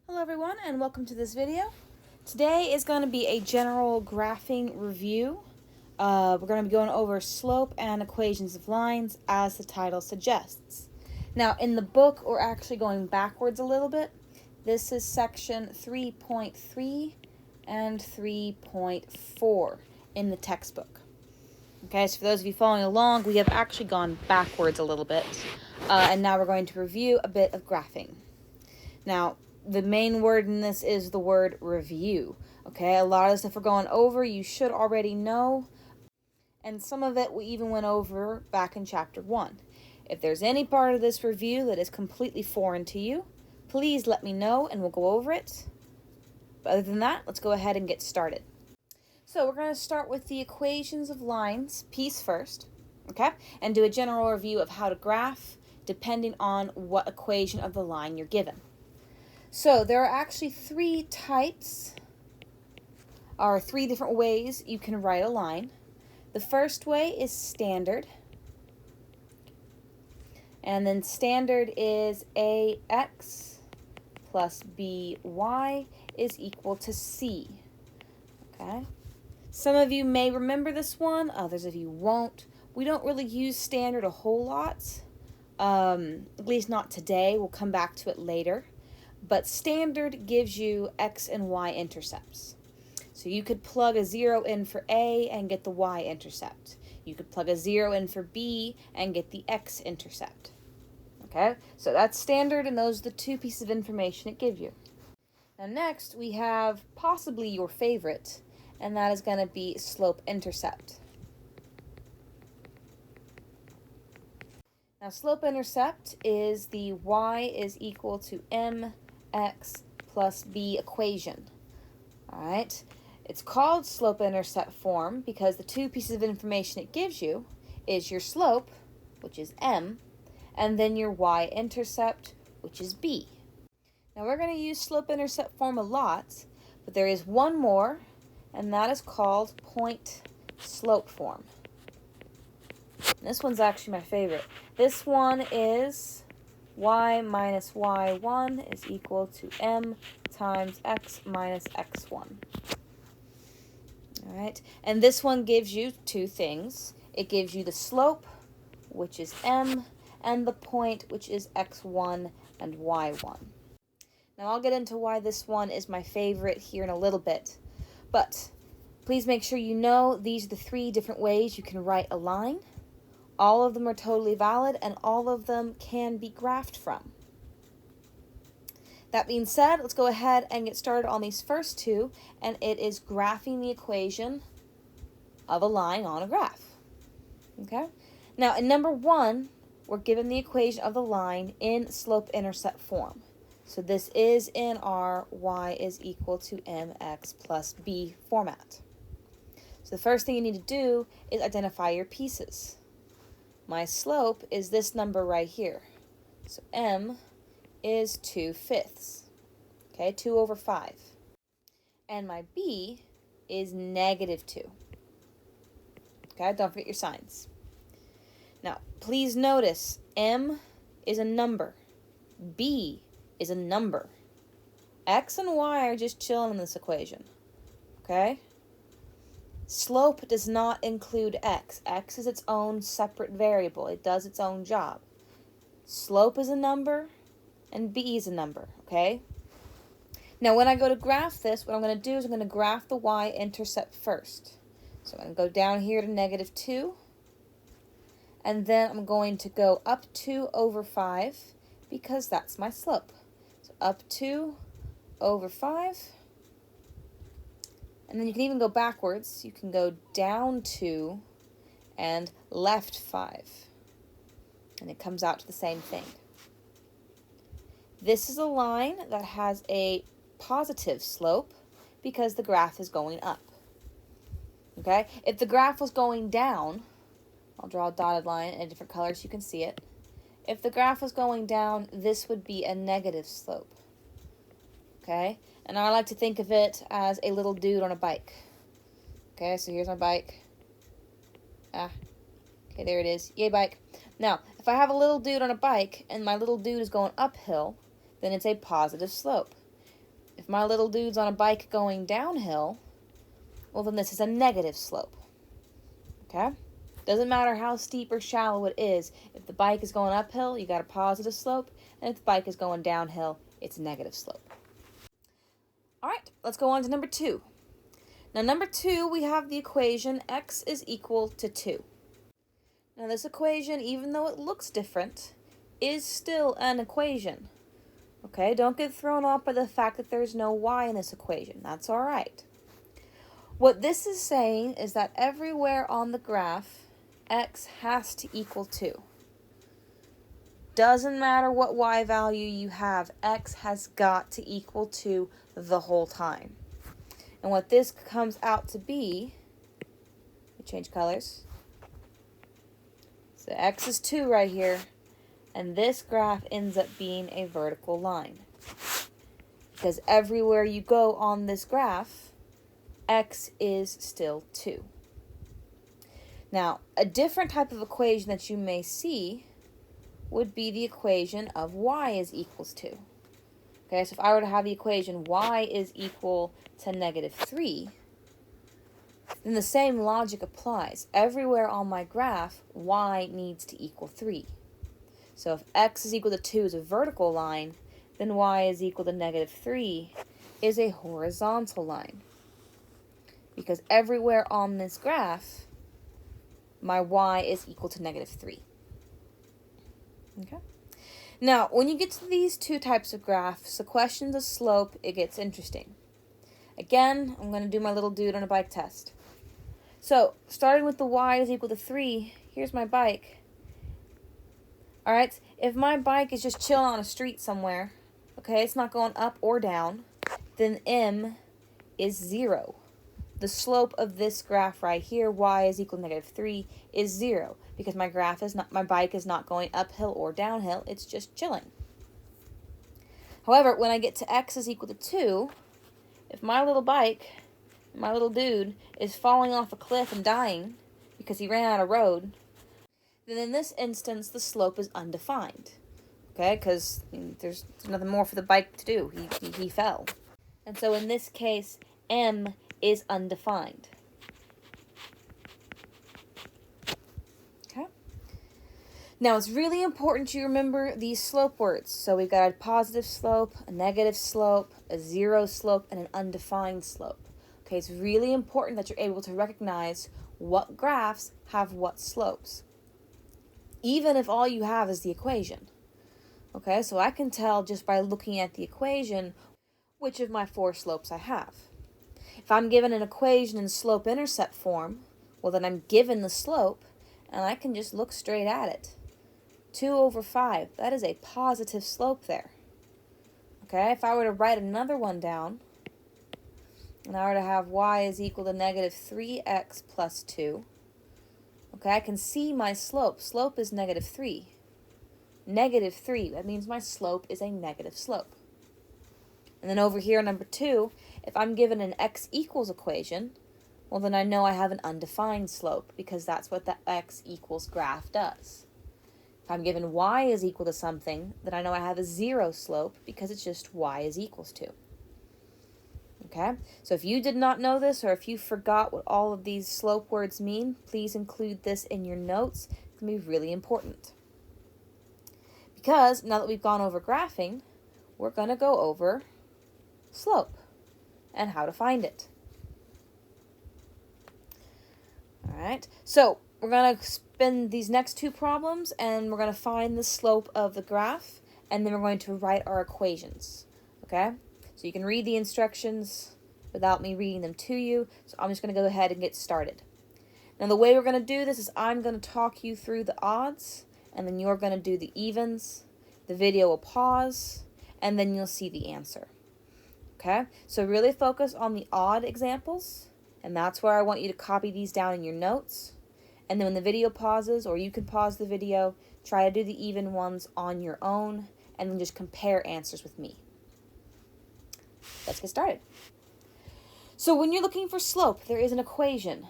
Hello everyone and welcome to this video. Today is going to be a general graphing review. We're going to be going over slope and equations of lines as the title suggests. Now in the book we're actually going backwards a little bit. This is section 3.3 and 3.4 in the textbook. Okay, so for those of you following along, we have actually gone backwards a little bit. And now we're going to review a bit of graphing. Now, the main word in this is the word review. Okay, a lot of the stuff we're going over you should already know, and some of it we even went over back in chapter 1. If there's any part of this review that is completely foreign to you, please let me know and we'll go over it. But other than that, let's go ahead and get started. So we're going to start with the equations of lines piece first, okay, and do a general review of how to graph depending on what equation of the line you're given. So there are actually three types, or three different ways you can write a line. The first way is standard. And then standard is AX plus BY is equal to C. Okay? Some of you may remember this one, others of you won't. We don't really use standard a whole lot, at least not today. We'll come back to it later. But standard gives you x and y intercepts. So you could plug a 0 in for A and get the y-intercept. You could plug a 0 in for B and get the x-intercept. Okay, so that's standard, and those are the two pieces of information it gives you. Now next, we have possibly your favorite, and that is going to be slope-intercept. Now slope-intercept is the y is equal to mx plus b equation. All right, it's called slope-intercept form because the two pieces of information it gives you is your slope, which is m, and then your y-intercept, which is b. Now we're going to use slope-intercept form a lot, but there is one more, and that is called point-slope form. And this one's actually my favorite. This one is y minus y1 is equal to m times x minus x1. All right, and this one gives you two things. It gives you the slope, which is m, and the point, which is x1 and y1. Now I'll get into why this one is my favorite here in a little bit, but please make sure you know these are the three different ways you can write a line. All of them are totally valid, and all of them can be graphed from. That being said, let's go ahead and get started on these first two, and it is graphing the equation of a line on a graph. Okay? Now, in number 1, we're given the equation of the line in slope-intercept form. So this is in our y is equal to mx plus b format. So the first thing you need to do is identify your pieces. My slope is this number right here. So m is 2/5. Okay, 2 over 5. And my b is -2. Okay, don't forget your signs. Now, please notice m is a number. B is a number. X and y are just chilling in this equation. Okay? Slope does not include x. X is its own separate variable. It does its own job. Slope is a number, and b is a number, okay? Now, when I go to graph this, what I'm going to do is I'm going to graph the y-intercept first. So I'm going to go down here to -2, and then I'm going to go up 2 over 5, because that's my slope. So up 2 over 5. And then you can even go backwards. You can go down 2 and left 5. And it comes out to the same thing. This is a line that has a positive slope because the graph is going up. Okay? If the graph was going down, I'll draw a dotted line in a different color so you can see it. If the graph was going down, this would be a negative slope. Okay? And I like to think of it as a little dude on a bike. Okay, so here's my bike. Okay, there it is. Yay, bike. Now, if I have a little dude on a bike and my little dude is going uphill, then it's a positive slope. If my little dude's on a bike going downhill, well, then this is a negative slope. Okay? Doesn't matter how steep or shallow it is. If the bike is going uphill, you got a positive slope. And if the bike is going downhill, it's a negative slope. All right, let's go on to number 2. Now, number 2, we have the equation x is equal to 2. Now, this equation, even though it looks different, is still an equation. Okay, don't get thrown off by the fact that there's no y in this equation. That's all right. What this is saying is that everywhere on the graph, x has to equal 2. Doesn't matter what y value you have, x has got to equal 2 the whole time. And what this comes out to be, let me change colors. So x is 2 right here, and this graph ends up being a vertical line. Because everywhere you go on this graph, x is still 2. Now, a different type of equation that you may see would be the equation of y is equals to. Okay, so if I were to have the equation y is equal to -3, then the same logic applies. Everywhere on my graph, y needs to equal 3. So if x is equal to 2 is a vertical line, then y is equal to -3 is a horizontal line. Because everywhere on this graph, my y is equal to -3. Okay? Now, when you get to these two types of graphs, the questions of slope, it gets interesting. Again, I'm going to do my little dude on a bike test. So, starting with the y is equal to 3, here's my bike. Alright, if my bike is just chilling on a street somewhere, okay, it's not going up or down, then m is 0. The slope of this graph right here, y is equal to -3, is 0 because my bike is not going uphill or downhill, it's just chilling. However, when I get to x is equal to 2, if my little bike, my little dude, is falling off a cliff and dying because he ran out of road, then in this instance, the slope is undefined. Okay, because there's nothing more for the bike to do. He fell. And so in this case, m is undefined. Okay? Now, it's really important you remember these slope words. So we've got a positive slope, a negative slope, a 0 slope, and an undefined slope. Okay, it's really important that you're able to recognize what graphs have what slopes, even if all you have is the equation. Okay, so I can tell just by looking at the equation which of my 4 slopes I have. If I'm given an equation in slope-intercept form, well then I'm given the slope, and I can just look straight at it. 2/5, that is a positive slope there. Okay, if I were to write another one down, and I were to have y is equal to -3x plus 2, okay, I can see my slope. Slope is -3. -3, that means my slope is a negative slope. And then over here, number 2, if I'm given an x equals equation, well then I know I have an undefined slope because that's what the x equals graph does. If I'm given y is equal to something, then I know I have a 0 slope because it's just y is equals to. Okay, so if you did not know this or if you forgot what all of these slope words mean, please include this in your notes. It's going to be really important. Because now that we've gone over graphing, we're going to go over slope and how to find it. All right, so we're going to spend these next 2 problems and we're going to find the slope of the graph and then we're going to write our equations. Okay, so you can read the instructions without me reading them to you, so I'm just going to go ahead and get started. Now the way we're going to do this is I'm going to talk you through the odds and then you're going to do the evens. The video will pause and then you'll see the answer. Okay, so really focus on the odd examples, and that's where I want you to copy these down in your notes. And then when the video pauses, or you can pause the video, try to do the even ones on your own, and then just compare answers with me. Let's get started. So when you're looking for slope, there is an equation.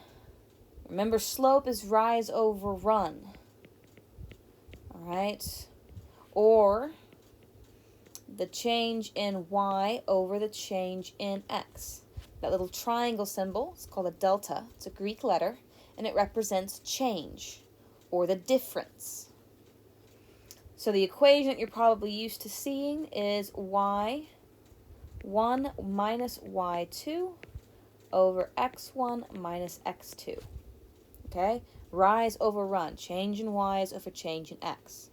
Remember, slope is rise over run. All right, or the change in y over the change in x. That little triangle symbol is called a delta. It's a Greek letter, and it represents change, or the difference. So the equation that you're probably used to seeing is y1 minus y2 over x1 minus x2. Okay? Rise over run. Change in y's over change in x.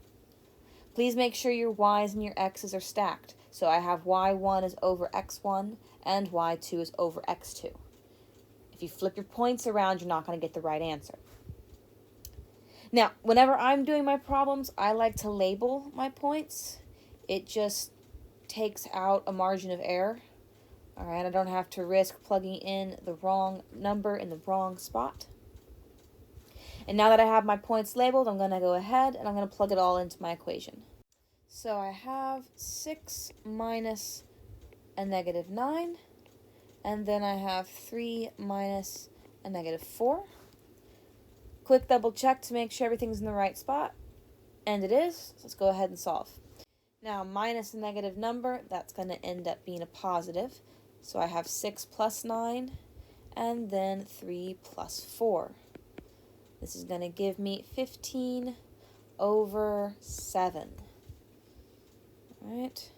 Please make sure your y's and your x's are stacked. So I have y1 is over x1 and y2 is over x2. If you flip your points around, you're not going to get the right answer. Now, whenever I'm doing my problems, I like to label my points. It just takes out a margin of error. All right, I don't have to risk plugging in the wrong number in the wrong spot. And now that I have my points labeled, I'm going to go ahead and I'm going to plug it all into my equation. So I have 6 minus a negative 9, and then I have 3 minus a negative 4. Quick double check to make sure everything's in the right spot, and it is. So let's go ahead and solve. Now, minus a negative number, that's going to end up being a positive. So I have 6 plus 9, and then 3 plus 4. This is going to give me 15 over 7. All right?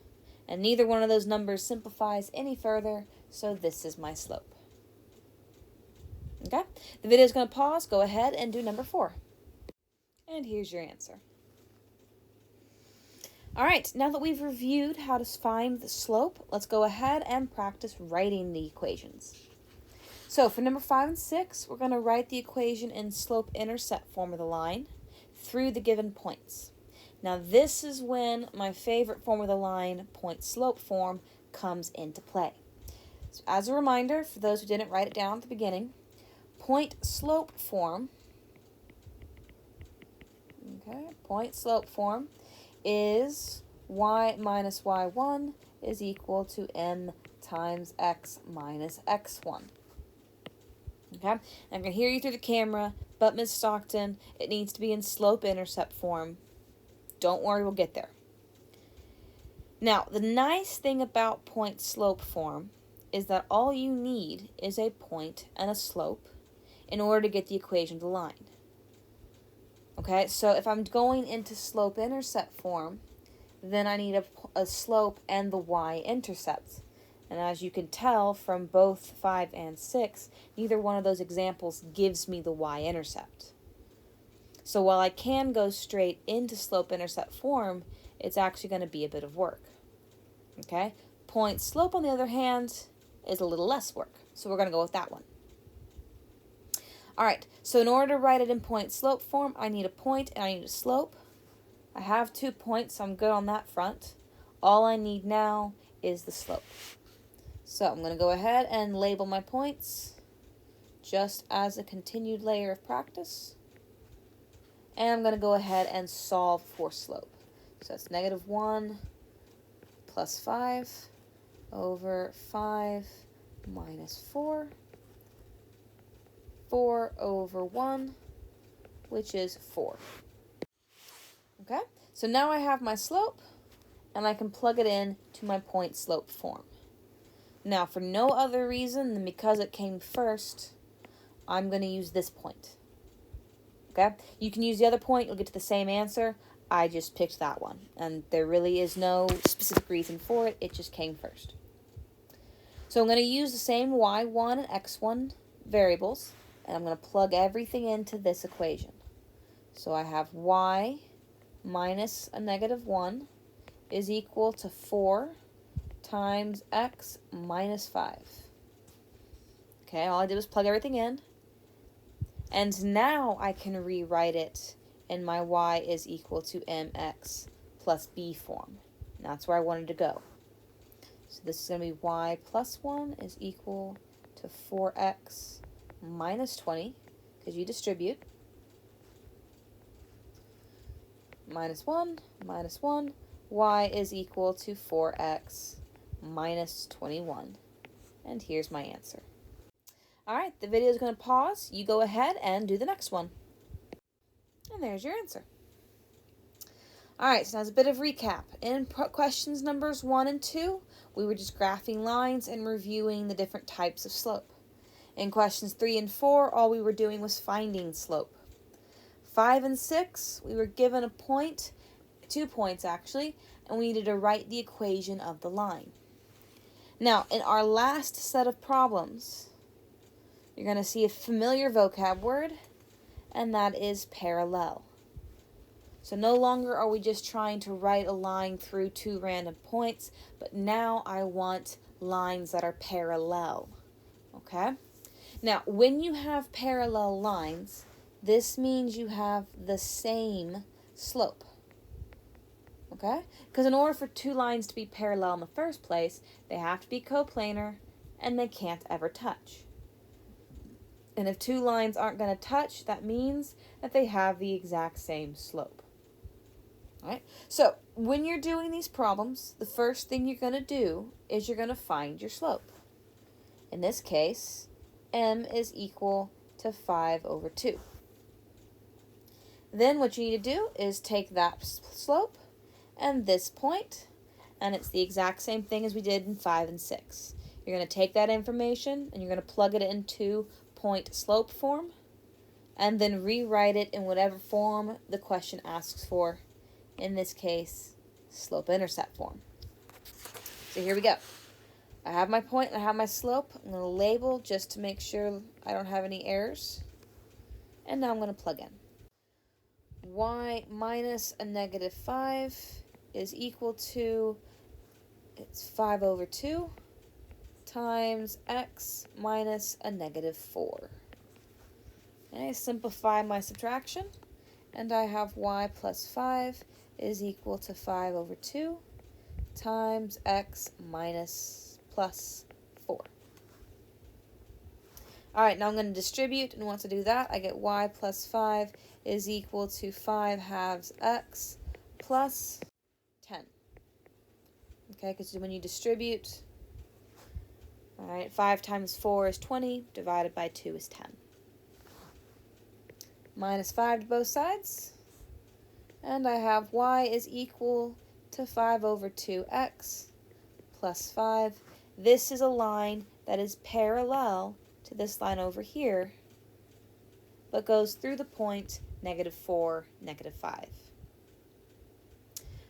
And neither one of those numbers simplifies any further, so this is my slope. Okay? The video is going to pause. Go ahead and do number 4. And here's your answer. All right, now that we've reviewed how to find the slope, let's go ahead and practice writing the equations. So for number 5 and 6, we're going to write the equation in slope-intercept form of the line through the given points. Now this is when my favorite form of the line, point-slope form, comes into play. So as a reminder, for those who didn't write it down at the beginning, point-slope form, point-slope form is y minus y1 is equal to m times x minus x1. Okay, I'm going to hear you through the camera, but Ms. Stockton, it needs to be in slope-intercept form. Don't worry, we'll get there. Now, the nice thing about point-slope form is that all you need is a point and a slope in order to get the equation of the line. Okay, so if I'm going into slope-intercept form, then I need a slope and the y-intercepts. And as you can tell from both 5 and 6, neither one of those examples gives me the y-intercept. So while I can go straight into slope-intercept form, it's actually going to be a bit of work. Okay? Point-slope, on the other hand, is a little less work. So we're going to go with that one. All right, so in order to write it in point-slope form, I need a point and I need a slope. I have 2 points, so I'm good on that front. All I need now is the slope. So I'm going to go ahead and label my points just as a continued layer of practice. And I'm going to go ahead and solve for slope. So that's negative 1 plus 5 over 5 minus 4. 4 over 1, which is 4. Okay, so now I have my slope, and I can plug it in to my point-slope form. Now, for no other reason than because it came first, I'm going to use this point. Okay, you can use the other point, you'll get to the same answer. I just picked that one, and there really is no specific reason for it. It just came first. So I'm going to use the same y1 and x1 variables, and I'm going to plug everything into this equation. So I have y minus a negative 1 is equal to 4 times x minus 5. Okay, all I did was plug everything in. And now I can rewrite it in my y is equal to mx plus b form. And that's where I wanted to go. So this is going to be y plus 1 is equal to 4x minus 20, because you distribute. Minus 1, y is equal to 4x minus 21. And here's my answer. All right, the video is going to pause. You go ahead and do the next one. And there's your answer. All right, so now it's a bit of recap. In questions numbers 1 and 2, we were just graphing lines and reviewing the different types of slope. In questions 3 and 4, all we were doing was finding slope. 5 and 6, we were given a point, 2 points actually, and we needed to write the equation of the line. Now, in our last set of problems, you're going to see a familiar vocab word, and that is parallel. So no longer are we just trying to write a line through 2 random points, but now I want lines that are parallel. Okay? Now, when you have parallel lines, this means you have the same slope. Okay? Because in order for 2 lines to be parallel in the first place, they have to be coplanar and they can't ever touch. And if 2 lines aren't going to touch, that means that they have the exact same slope. All right? So when you're doing these problems, the first thing you're going to do is you're going to find your slope. In this case, m is equal to 5 over 2. Then what you need to do is take that slope and this point, and it's the exact same thing as we did in 5 and 6. You're going to take that information and you're going to plug it into point slope form and then rewrite it in whatever form the question asks for. In this case, slope-intercept form. So here we go. I have my point and I have my slope. I'm going to label just to make sure I don't have any errors. And now I'm going to plug in. Y minus a negative 5 is equal to, it's 5 over 2 times x minus a negative 4. And I simplify my subtraction, and I have y plus 5 is equal to 5 over 2 times x minus plus 4. All right, now I'm going to distribute, and once I do that, I get y plus 5 is equal to 5 halves x plus 10. Okay, because when you distribute, all right, 5 times 4 is 20, divided by 2 is 10. Minus 5 to both sides. And I have y is equal to 5 over 2x plus 5. This is a line that is parallel to this line over here, but goes through the point -4, -5.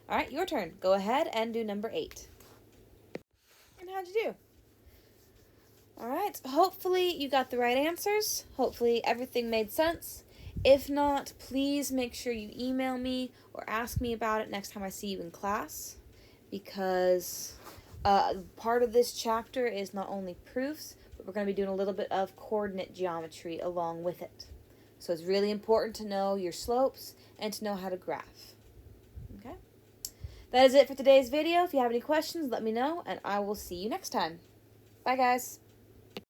All right, your turn. Go ahead and do number 8. And how'd you do? All right, hopefully you got the right answers. Hopefully everything made sense. If not, please make sure you email me or ask me about it next time I see you in class, because part of this chapter is not only proofs, but we're going to be doing a little bit of coordinate geometry along with it. So it's really important to know your slopes and to know how to graph. Okay? That is it for today's video. If you have any questions, let me know, and I will see you next time. Bye, guys.